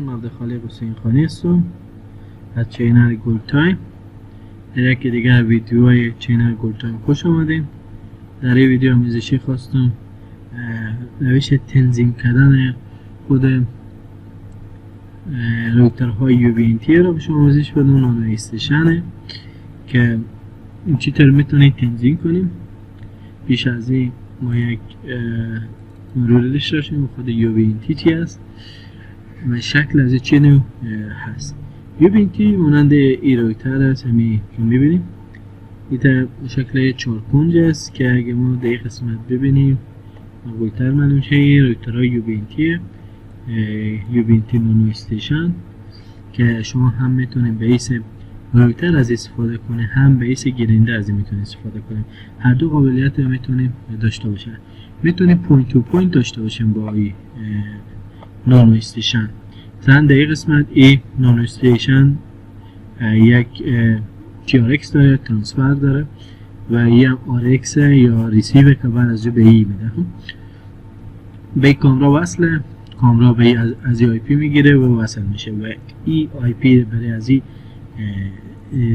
مرد خالق حسین خانی هستم از چینل گل تایم. در یکی دیگر ویدیوهای چینل گل تایم خوش آمدین. در این ویدیو آموزشی خواستم روش تنظیم کردن خود رویترهای UBNT رو به شما آموزش بدم. نانو استیشنه که چطور میتونید تنظیم کنیم. پیش از این ما یک مرور داشته باشیم خود UBNT چی است و شکل از چه نوع هست. UBNT مانند این رویتر است، همین که میبینیم این شکل 4 کنج است که اگه ما در این قسمت ببینیم رویتر معلوم شه. این رویترهای UBNT نانو استیشن که شما هم میتونید به ایس رویتر از استفاده کنه، هم به ایس گیرنده از این میتونید استفاده کنید. هر دو قابلیت رو میتونیم داشته باشه. میتونیم پوینت تو پوینت داشته باشیم با این نانو استیشن. مثلا در این قسمت این نانو استیشن یک TRX داره، ترانسفر داره و یک RX یا ریسیور که بعد از به ای میده. به کامرا وصله، کامرا به از ای IP میگیره و وصل میشه و ای IP برای از این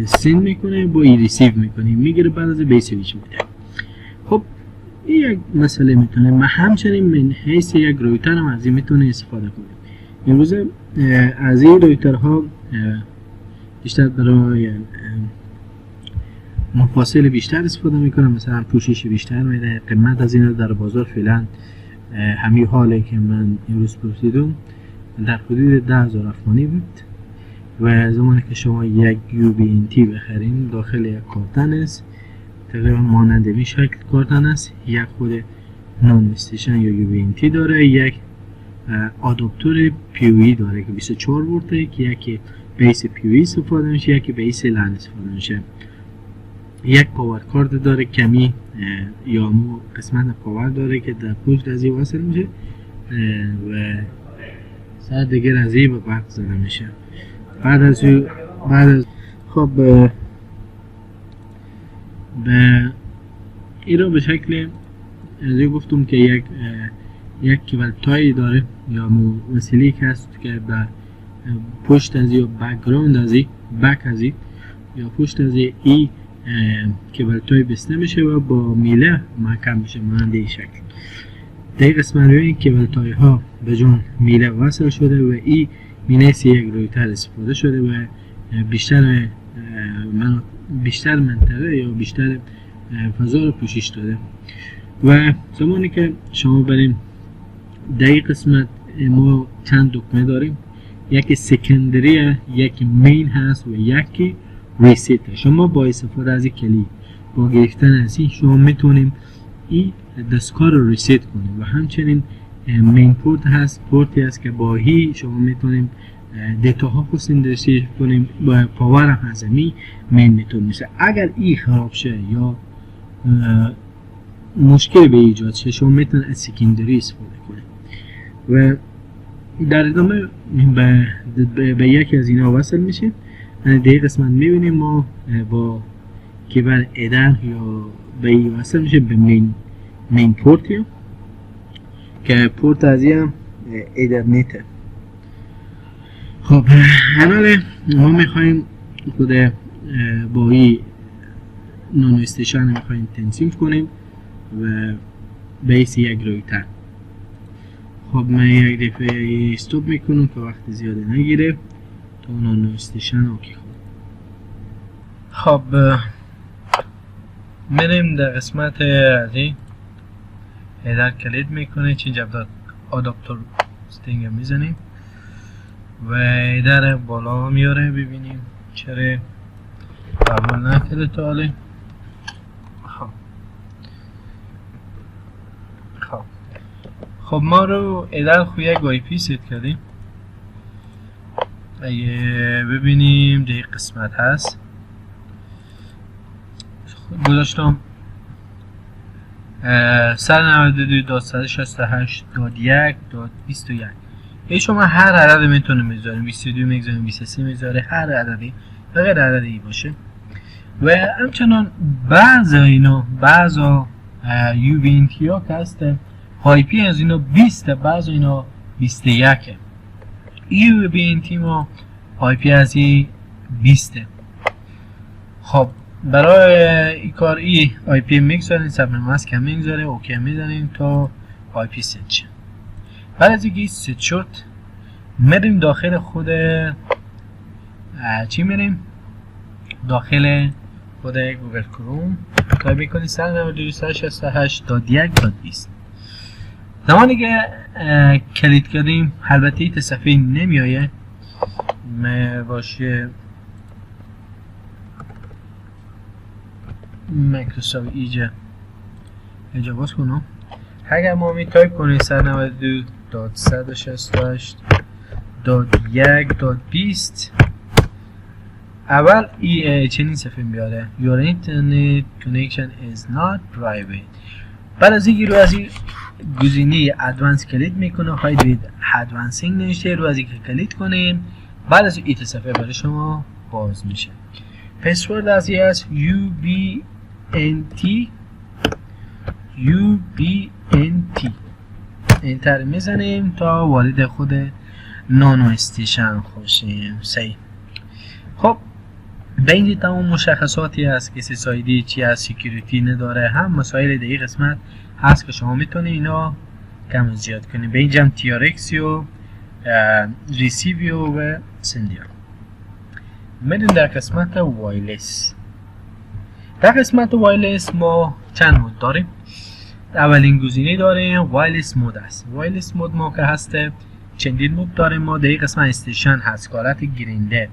سند میکنه با ای ریسیو میکنه میگیره بعد از به سویچ میده. خب این یک مسئله میتونه. ما همچنین من حیث یک رویتر هم از این میتونه استفاده کنیم. امروز از این رویترها بیشتر برای مفاصل بیشتر استفاده میکنم، مثلا پوشش بیشتر میده. قیمت از این در بازار فعلا همین حاله که من امروز پرسیدم در حدود 10,000 افغانی بود و زمانی که شما یک UBNT بخرین داخل یک کارتن است، تقریبا مانند این شکل کارتن است. یک خود نانو استیشن یا UBNT داره، یک آداپتور PoE داره که 24 ولته که یکی بیس PoE استفاده میشه، یکی بیس لند استفاده میشه. یک پاور کارت داره کمی یا قسمت پاور داره که در پشت از این وصل میشه و سر دیگر از این به برق زده میشه. بعد از خب به این رو به شکل از این گفتم که یک کیبل داره یا وسیله که هست که به پشت از یا بک‌گراند از این بک از این یا پشت از این کیبل تای بسته میشه و با میله محکم میشه مانند این شکل. در این قسمت روی کیبل تای ها به جون میله وصل شده و این میله یک رویتر استفاده شده و بیشتر منطقه یا بیشتر فضا رو پوشش داده. و زمانی که شما بریم در این قسمت ما چند دکمه داریم، یکی سکندری، یکی مین هست و یکی ریست. شما با استفاده از کلید با گرفتن از این شما میتونیم این دستگاه رو ریست کنیم و همچنین مین پورت هست، پورتی هست که با هی شما میتونیم دیتاها خواستین رسید کنیم با پاور هم از این مین میتون میشه. اگر این خراب شه یا مشکل به ایجاد شه شما میتونید از سکندری استفاده کنید و در ادامه به یکی از اینا وصل میشیم. در قسمت میبینیم ما با کیبل ادر یا به این وصل میشه به مین پورتی که پورت از این ایدرنته. خب حالا ما میخوایم خود با این نانو استیشن میخوایم تنظیم کنیم و بیس یک رویتر. خب من یک دفعه استوب میکنم که وقت زیاده نگیره تا نانو استیشن اوکی. خب میریم در قسمت از این هیدر کلید میکنه چی جبداد آداپتور ستینگ میزنیم و هیدر بالا میاره. ببینیم چرا قبول نکرده تا حالی. خب ما رو هیدر خو یک آی پی ست کردیم. اگه ببینیم در قسمت هست گذاشتم 192.168.1.21. ای شما هر عدد میتونه میذاریم، 22 میذاریم، 23 میذاره، هر عددی بغیر عددی باشه. و همچنان بعضا UBNT ها که هستن های پی از اینا 20 بعض اینا 21 EUBNT ما آی پی از ای 20. خب برای این کار آی پی میگذاریم، ثبت ماسک هم میگذاریم، اوکی میزنیم تا آی پی ست شه. بعد از اینکه ست شد میریم داخل خود چی میریم داخل خود گوگل کروم تایپ میکنیم 192.168.1.20. زمانی که کلید کردیم البته این صفحه نمیایه باشه مایکروسافت اینجا باز کنم. اگر ما می تایپ کنیم 192.168.1.20 اول چنین صفحه بیاره Your internet connection is not private. بعد از اینکه رو از این گزینه ادوانس کلید میکنه هاید وید ادوانسینگ نوشته، رو از اینکه کلید کنیم بعد از این صفحه برای شما باز میشه. پسورد از این هست UBNT انتر میزنیم تا وارد خود نانو استیشن خوشیم. صحیح. خب به این تمام مشخصاتی هست که سایدی چی از سکیوریتی نداره، هم مسائل دیگه قسمت هست که شما میتونید اینا کم و زیاد کنید. به اینجا هم TRX و ریسیویو و سندیو. میریم در قسمت وایرلس. در قسمت وایرلس ما چند مود داریم. اولین گزینه داریم وایرلس مود است. وایرلس مود ما که هسته چندین مود داریم. ما در این قسمت استیشن هست که حالت گرینده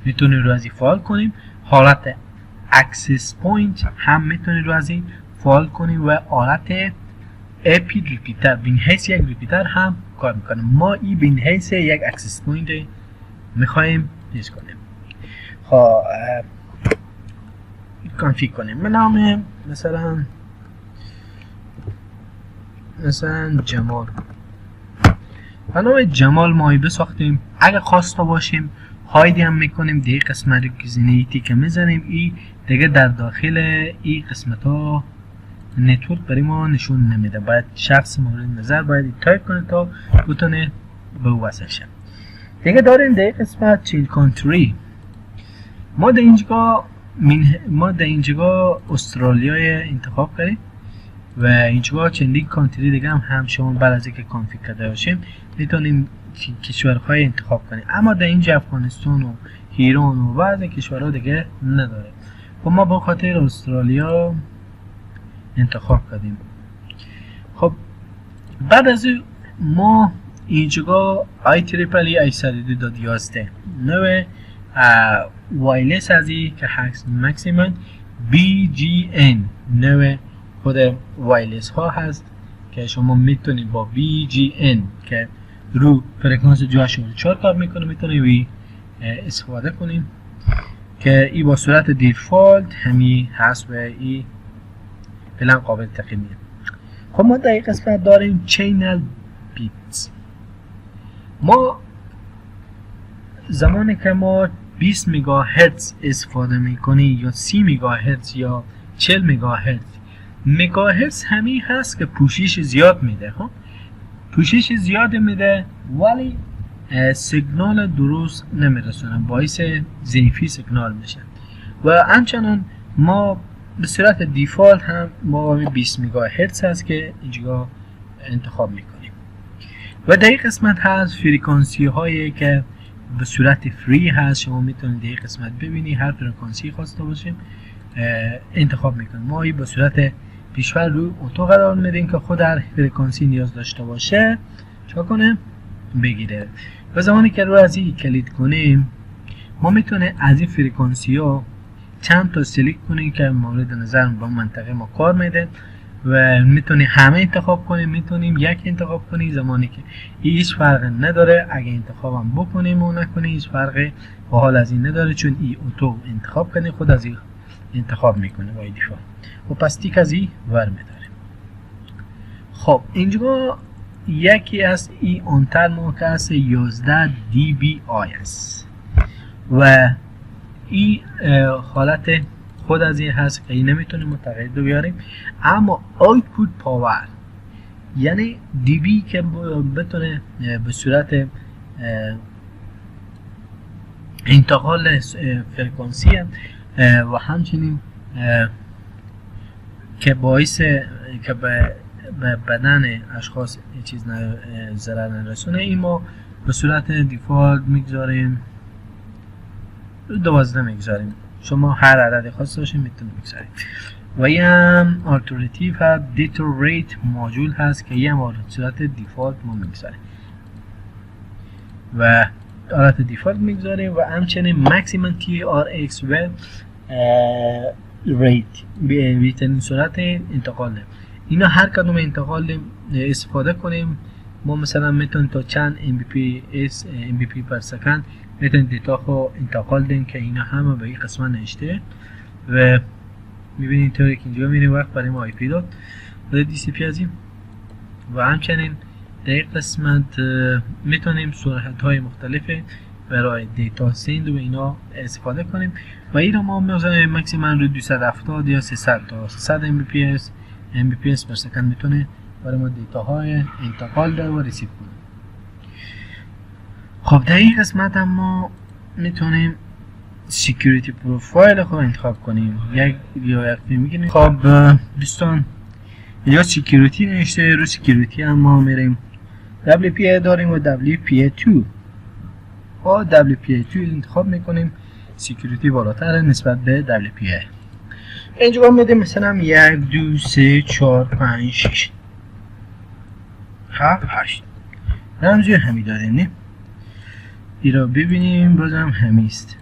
میتونیم رو از این فعال کنیم، حالت اکسس پوینت هم میتونیم رو از این فعال کنیم و حالت اپی ریپیتر بین حیث یک ریپیتر هم کار میکنیم. ما این بین حیث یک اکسس پوینت میخوایم نیز کنیم. خب کانفیگ کنیم. من نام مثلا جمال، به نام جمال مایی بساختیم. اگه خواسته باشیم هایدی هم میکنیم دیگه قسمت گزینه که میزنیم ای دیگه در داخل ای قسمت ها نتورک برای ما نشون نمیده. باید شخص مورد نظر باید تایپ کنه تا بتونه به او وصل شه. دیگه داریم دیگه قسمت چین کانتری. ما در اینجا استرالیا انتخاب کردیم و اینجا چندین کانتری دیگه هم شما بعد از اینکه کانفیگ کرده باشیم میتونیم کشورهای انتخاب کنیم. اما در اینجا افغانستان و ایران و بعض کشورها دیگه نداره. خب ما با خاطر استرالیا انتخاب کردیم. خب بعد از ما اینجا IEEE 802.11 نوع وایرلس ازی که هست مکسیمم BGN نوع خود وایرلس ها هست که شما میتونید با BGN که رو فرکانس 2.4 کار میکنه میتونید استفاده کنیم که ای با صورت دیفالت همی هست و ای فعلا قابل تغییریه. خب ما در این قسمت داریم چینل بیتس. ما زمانی که ما 20 مگاهرتز استفاده میکنیم یا 30 مگاهرتز یا 40 مگاهرتز، مگاهرتز همی هست که پوشش زیاد میده. خب پوشش زیاد میده ولی سیگنال درست نمیرسونه، باعث ضعیفی سیگنال میشه و همچنان ما به صورت دیفالت هم ما 20 مگاهرتز هست که اینجا انتخاب میکنیم. و در این قسمت هست فرکانسی هایی که به صورت فری هست، شما میتونید در این قسمت ببینید هر فرکانسی خواسته باشیم انتخاب میکنیم. ما به صورت پیشور رو اتو قرار میدیم که خود هر فرکانسی نیاز داشته باشه چا کنه بگیره. و زمانی که رو از این کلید کنیم ما میتونه از این فرکانسی ها چند تا سلیکت کنیم که مورد نظر با منطقه ما کار میده و میتونیم همه انتخاب کنیم، میتونیم یک انتخاب کنیم. زمانی که هیچ فرق نداره اگه انتخابم بکنیم و نکنیم هیچ فرقی با حال از این نداره، چون ای اتو انتخاب کنیم خود از این انتخاب میکنه با دیفالت و پس تیک از این ور میداریم. خب اینجا یکی از این آنتر موقع است 11 dBi است و این حالت خود از این هست که این نمیتونیم متغیر رو بیاریم. اما آوتپوت پاور یعنی دیبی که بتونه به صورت انتقال فرکانسی و همچنین که باعث که به بدن اشخاص چیز ضرر نرسونه. این ما به صورت دیفالت میگذاریم 12 میگذاریم. شما هر عدد خاص داشتین میتونید بگذارید. و یه هم آلترناتیو هست دیتا ریت ماجول هست که یه هم صورت دیفالت ما میگذاریم و حالت دیفالت میگذاریم و همچنین ماکسیمم تی آر ایکس و ریت بهترین صورت انتقاله. اینا هر کدوم انتقال استفاده کنیم ما مثلا میتونیم تا چند MBPS پر سکند میتونیم دیتا خو انتقال دیم که اینا همه به این قسمت نشته و میبینید طوری که اینجا میریم وقت برای ما IP داد و DCP ازیم و همچنین در این قسمت میتونیم سرعت های مختلف برای دیتا سند و اینا استفاده کنیم و این رو ما میذاریم ماکسیمم رو 270 یا 300 تا 300 MBPS پر سکند میتونه برای ما دیتا های انتقال ده و رسیو کنیم. خب در این قسمت هم ما میتونیم سکیوریتی پروفایل خود انتخاب کنیم یک میگیم. خب دوستان اینجا سکیوریتی نوشته، رو سکیوریتی هم ما میریم WPA داریم و WPA2 و WPA2 انتخاب میکنیم. سکیوریتی بالاتر نسبت به WPA. اینجا میدیم مثلا 1 2 3 4 5 6 7 8 رمزی همی داریم نه ای را ببینیم بازم همیست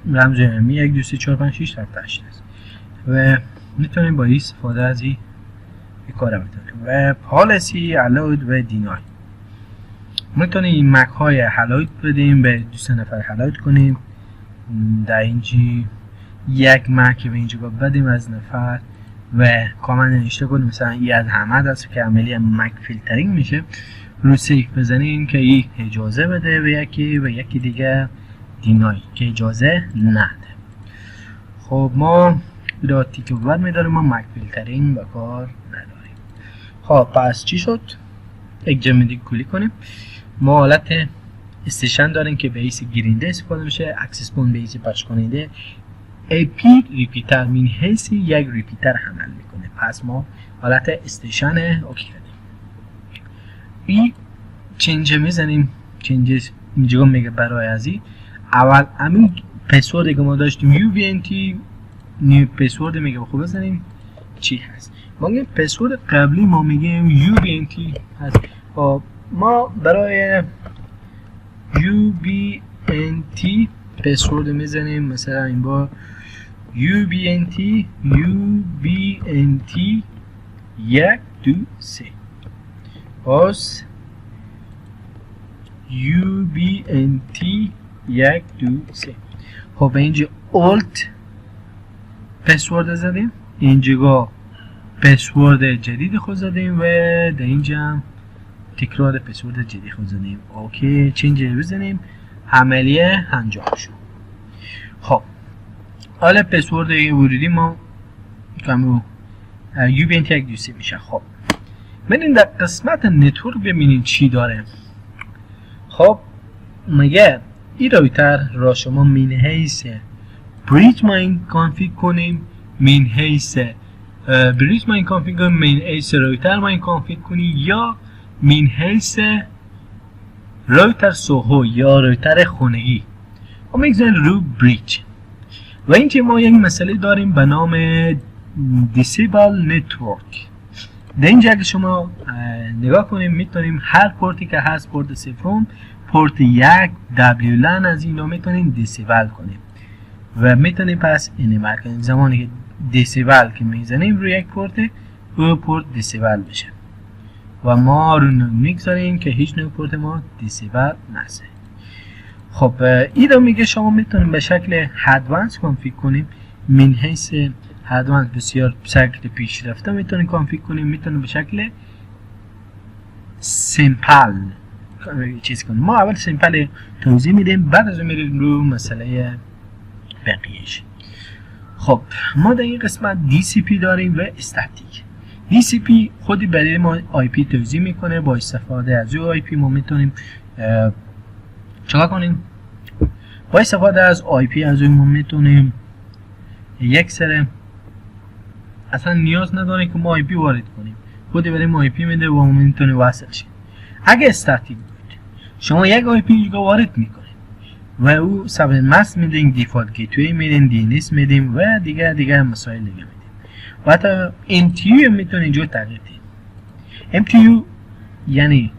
رمز همی 1 2 3 4 5 6 7 8 است و میتونیم با این استفاده از این کار میتونیم و پالیسی الاود و دینای میتونیم این مک های هلاید بدیم به دوست نفر هلاید کنیم. در اینجی یک مک به اینجا بدیم از نفر و کامل نوشته کنیم مثلا این از حمد است که عملی مک فیلترینگ میشه. رو سیف بزنیم که این اجازه بده و یکی دیگه دینای که اجازه نده. خب ما راتی که بعد میداریم ما مک فیلترینگ با کار نداریم. خب پس چی شد؟ یک جمع دیگه کلیک کنیم. ما حالت استیشن داریم که به حیث گیرنده استفاده میشه، اکسس پوینت به حیث پخش کننده، AP ریپیتر من حیث یک ریپیتر عمل میکنه. پس ما حالت استیشن اوکی کردیم. این چنج میزنیم. چنجز اینجا میگه برای ازی اول همین پسورد که ما داشتیم UBNT نیو پسورد میگه خوب بزنیم چی هست. ما میگیم پسورد قبلی ما میگیم UBNT هست. خب ما برای UBNT پسورد میزنیم مثلا این بار UBNT 1 2 3 باز UBNT 1 2 3. خب اینجا Alt پسورد زدیم، اینجا پسورد جدید خود زدیم و در اینجا هم تکرار پسورد جدید خود زدیم. اوکی چنج بزنیم عملیه انجام شد. خب حالا پسورد ورودی ما کامو UBNT 1 2 3 میشه. خب ببینید در قسمت نتورک ببینید چی داره. خب مگه این راوتر را شما من حیث بریج ماین کانفیگ کنیم، من حیث بریج ماین کانفیگ کنیم، من حیث راوتر ماین کانفیگ کنیم یا من حیث راوتر سوهو یا راوتر خانگی. ما میگذاریم رو بریج و اینجا ما یک مسئله داریم به نام دیسیبل نتورک. در اینجا اگه شما نگاه کنیم میتونیم هر پورتی که هست پورت صفرم پورت یک WLAN از اینا میتونیم دیسیبل کنیم و میتونیم پس انیبل کنیم. زمانی که دیسیبل که میزنیم روی یک پورت او پورت دیسیبل بشه و ما رو میگذاریم که هیچ نوع پورت ما دیسیبل نشه. خب این رو میگه شما میتونیم به شکل ادوانس کانفیگ کنیم. من حیث ادوانس بسیار شکل پیشرفته میتونیم کانفیگ کنیم، میتونیم به شکل سیمپل چیز کنیم. ما اول سیمپل توضیح میدیم بعد از اون میریم رو مسئله بقیهش. خب ما در این قسمت DCP داریم و استاتیک. DCP خودی برای ما IP توضیح میکنه. با استفاده از او IP ما میتونیم چکار کنیم؟ با استفاده از آی پی از ما میتونیم یک سر اصلا نیاز نداره که ما آی پی وارد کنیم، خود بریم آی پی میده و ما میتونیم وصل شیم. اگه استاتیک بود شما یک آی پی وارد میکنیم و او سبب مست میدیم، دیفالت گیتوی میدیم، دی ان اس میدیم و دیگه مسائل دیگه میدیم. و حتی MTU میتونه اینجور تغییر دیم. MTU یعنی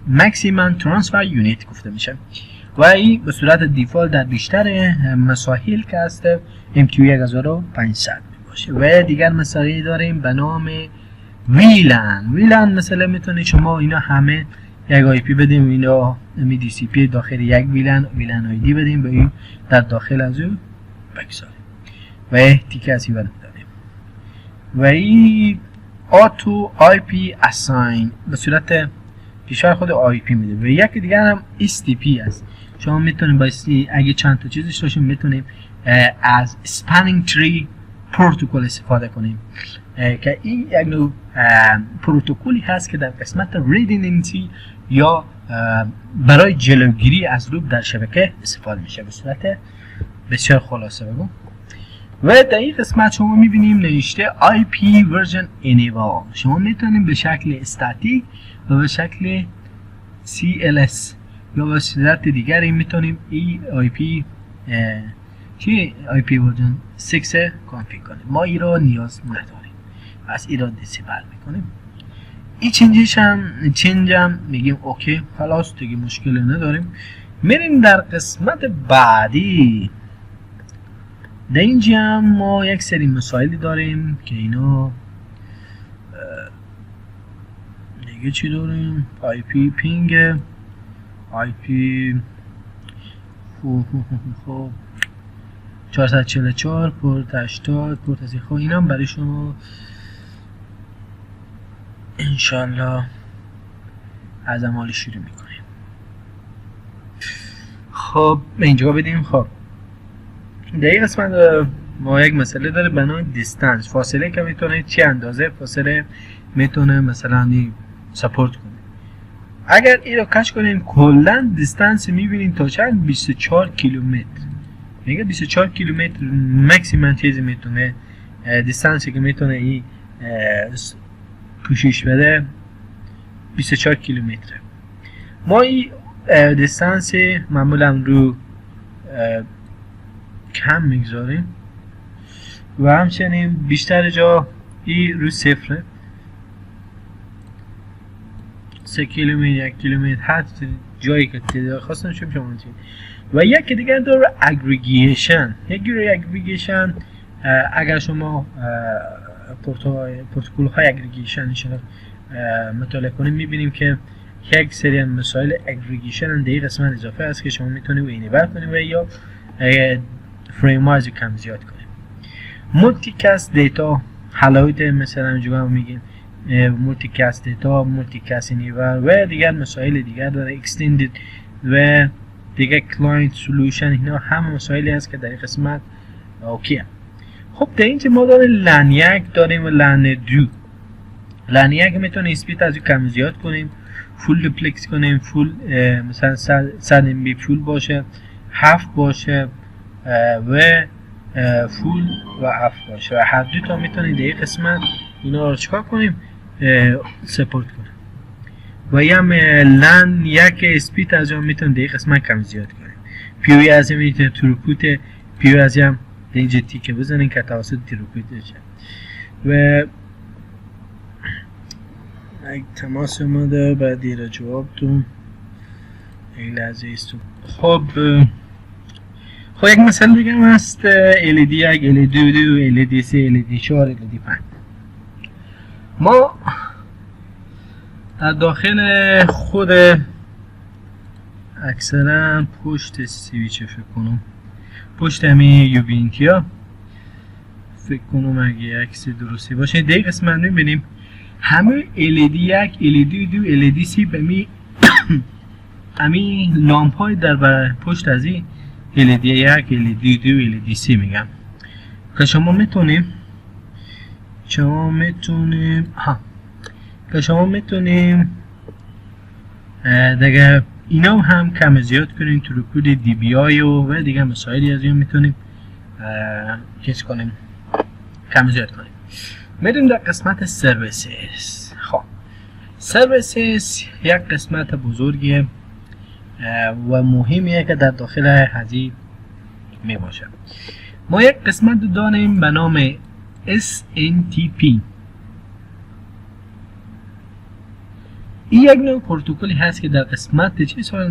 ماکسیمم ترانسفر یونیت گفته میشه و این به صورت دیفالت در بیشتر مسائل که هست MTU 1500 باشه. و دیگر مسائلی داریم به نام ویلن مثلا میتونه شما اینا همه یک آی پی بدیم، اینا می دی سی پی داخل یک ویلن آی دی بدیم و این در داخل از او بگذاریم و تیکه از این داریم و این آتو آی پی اساین به صورت پیشور خود آی پی میده. و یک دیگر هم STP است. شما میتونید بایستی اگه چند تا چیزش داشتیم میتونیم از spanning tree پروتکل استفاده کنیم که این یک نوع پروتکلی هست که در قسمت ریدندنسی یا برای جلوگیری از لوپ در شبکه استفاده میشه. به صورت بسیار خلاصه بگم و در این قسمت شما میبینیم نوشته IP version enable. شما میتونیم به شکل استاتیک و به شکل CLS یا به صورت دیگری میتونیم این IP version 6 کانفیگ کنیم. ما این را نیاز نداریم، پس این را دیسیبل میکنیم. این چنج هم میگیم اوکی، خلاص دیگه مشکلی نداریم. میریم در قسمت بعدی. در اینجا ما یک سری مسائلی داریم که اینا دیگه چی داریم؟ IP پینگ، IP خب 444 پورت 80 پورت از خب اینا هم برای شما انشالله از عمال شروع میکنیم. خب اینجا بدیم. خب در این قسمت ما یک مسئله داره به نام دیستنس، فاصله که میتونه چی اندازه فاصله میتونه مثلا سپورت کنه. اگر این رو کش کنیم کلا دیستنس میبینیم تا چند 24 کیلومتر. میگه 24 کیلومتر ماکسیمم چیزی میتونه دیستنسی که میتونه این پوشش بده 24 کیلومتر. ما این دیستنس معمولا رو کم میگذاریم و همچنین بیشتر جا این رو صفره. 3 کیلومتر 1 کیلومتر هر جایی که تعداد خواستم شما چید. و یک دیگر داره اگریگیشن. اگریگیشن اگر شما پروتکل های اگریگیشن مطالعه کنیم میبینیم که یک سری مسائل اگریگیشن در این قسمت اضافه است که شما میتونید اینیبل کنید و یا فریم ها کم زیاد کنیم. مولتیکست دیتا حلایت مثلا اینجا میگیم مولتیکست دیتا، مولتیکست اینیبل و دیگر مسائل دیگر داره. اکستندد و دیگه کلاینت سولوشن، اینا همه مسائلی هست که در این قسمت اوکی هم. خب در اینجا ما داریم لن 1 داریم و لن 2. لن 1 میتونه اسپید از کم زیاد کنیم، فول دوپلکس کنیم، فول مثلا 100 MB فول باشه، 7 باشه و فول و 7 باشه و هر دو تا میتونیم در این قسمت اینا رو چکار کنیم سپورت کنیم. و یا لن یک اسپید از اون میتونیم در این قسمت کم زیاد کنیم. پیوی از این میتونه تروپوت پیوی از هم در اینجا تیکه بزنیم که توسط تروپوت بشه. و یک تماس اومده بعدی را جوابتون این لحظه ایستو. خب یک مثال دیگه هم هست LED 1 LED 2 LED 3 LED 4 LED 5. ما در داخل خود اکثرا پشت سویچ فکر کنم پشت همین یوبینکیا فکر کنم اگه عکس درستی باشه در این قسمت میبینیم همه LED 1 LED 2 LED 3 به همین لامپ های در پشت از این LED 1 LED 2 LED 3 میگم که شما میتونیم دیگه اینا هم کم زیاد کنیم، تروپود دی بی آی و دیگه مسائلی از این میتونیم چیز کنیم، کم زیاد کنیم. میریم در قسمت سرویسز. خب سرویسز یک قسمت بزرگیه و مهمیه که در داخل هزی می باشه. ما یک قسمت داریم به نام SNTP. این یک نوع پروتکلی هست که در قسمت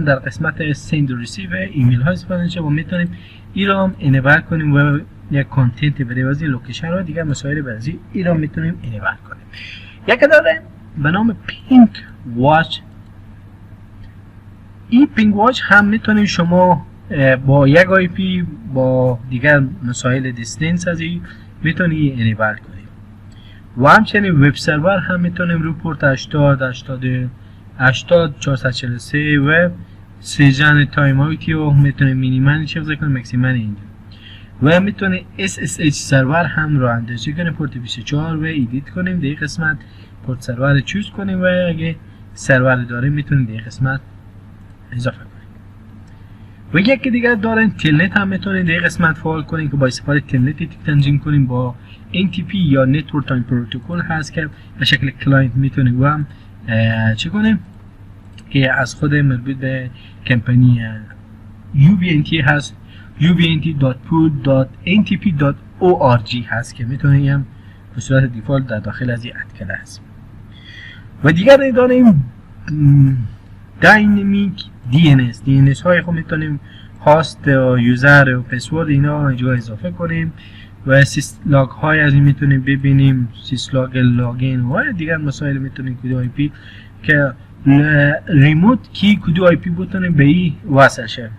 در قسمت سند و ریسیو ایمیل ها استفاده میشه و میتونیم این را هم انیبل کنیم و یک کانتنت برای واسه لوکیشن و دیگر مسائل برای این را میتونیم انیبل کنیم. یک داره به نام پینگ واچ. این پینگ واچ هم میتونیم شما با یک آی پی با دیگر مسائل دیستنس از این میتونیم انیبل کنیم. و همچنین وب سرور هم میتونیم رو پورت 80 443 و سیجن تایم آوتی و میتونیم مینیمن حفظ کنیم، مکسیمن اینجا. و میتونیم SSH سرور هم رو اندازه کنیم، پورت 24 و ایدیت کنیم. در قسمت پورت سرور چوز کنیم و اگه سرور داریم میتونیم در قسمت اضافه کنیم. و یکی دیگر دارن تلنت هم میتونیم در قسمت فعال کنیم که با استفاده تلنتی تنظیم کنیم با NTP یا نتورک تایم پروتکل هست که به شکل کلاینت میتونیم و هم چه کنیم که از خود مربوط به کمپانی UBNT هست، ubnt.pool.ntp.org هست که میتونیم هم به صورت دیفالت در داخل از این ادکل هست. و دیگر داریم داینامیک DNS های خود میتونیم هاست و یوزر و پسورد اینا اینجا اضافه کنیم و سیسلاگ های از این میتونیم ببینیم، سیسلاگ لاگین و دیگر مسائل میتونیم کد آی پی که ریموت کی کد آی پی بتونیم به این وصل شه.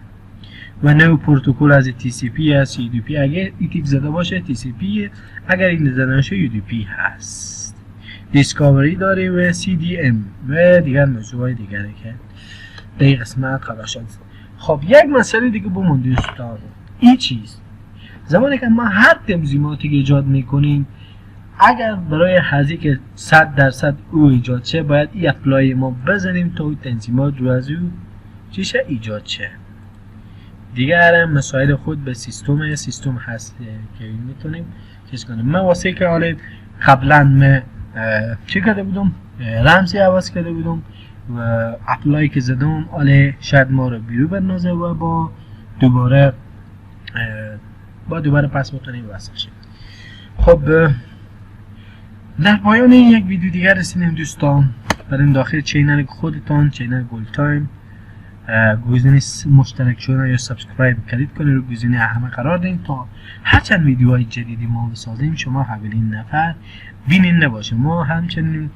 و نوع پروتکل از TCP هست، UDP اگر ایتیک زده باشه TCP، اگر این زده نشه UDP هست. دیسکاوری داریم و CDM و دیگر موضوعات دیگره که در این قسمت خبر شد. خب یک مسئله دیگه بمون دوستان، این چیز زمانی که ما هر تنظیماتی که ایجاد میکنیم اگر برای هزی که 100% او ایجاد شه باید این اپلای ما بزنیم تا اون تنظیمات رو از او چیشه ایجاد شه. دیگر هم مسائل خود به سیستم هست که میتونیم چیز کنیم. من واسه که حالا قبلا من چی کرده بودم، رمزی عوض کرده بودم و اپلای که زدم حالا شاید ما رو بیرو بندازه و با دوباره پس بتونیم وصل شیم. خب در پایان یک ویدیو دیگر رسیدیم دوستان. بریم داخل چینل خودتان، چینل گل تایم، گزینه مشترک شدن یا سابسکرایب کلیک کنید رو گزینه همه قرار دین تا هرچند ویدیوهای جدیدی ما بسازیم شما اولین نفر بیننده باشه. ما همچنین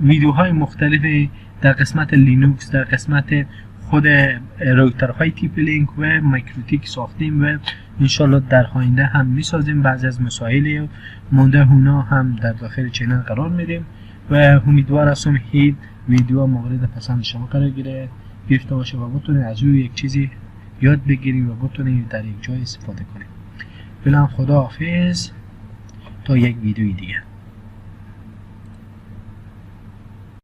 ویدیوهای مختلفی در قسمت لینوکس، در قسمت خود رویترهای تیپ لینک و مایکروتیک ساختیم و انشالله در آینده هم میسازیم. بعضی از مسائل مونده هونا هم در داخل چینل قرار میدیم و امیدوار هستم هیچ ویدیو مورد پسند شما قرار گرفته باشه و بتونید از روی یک چیزی یاد بگیرید و بتونید در یک جای استفاده کنید. فعلا خدا حافظ تا یک ویدیوی دیگه.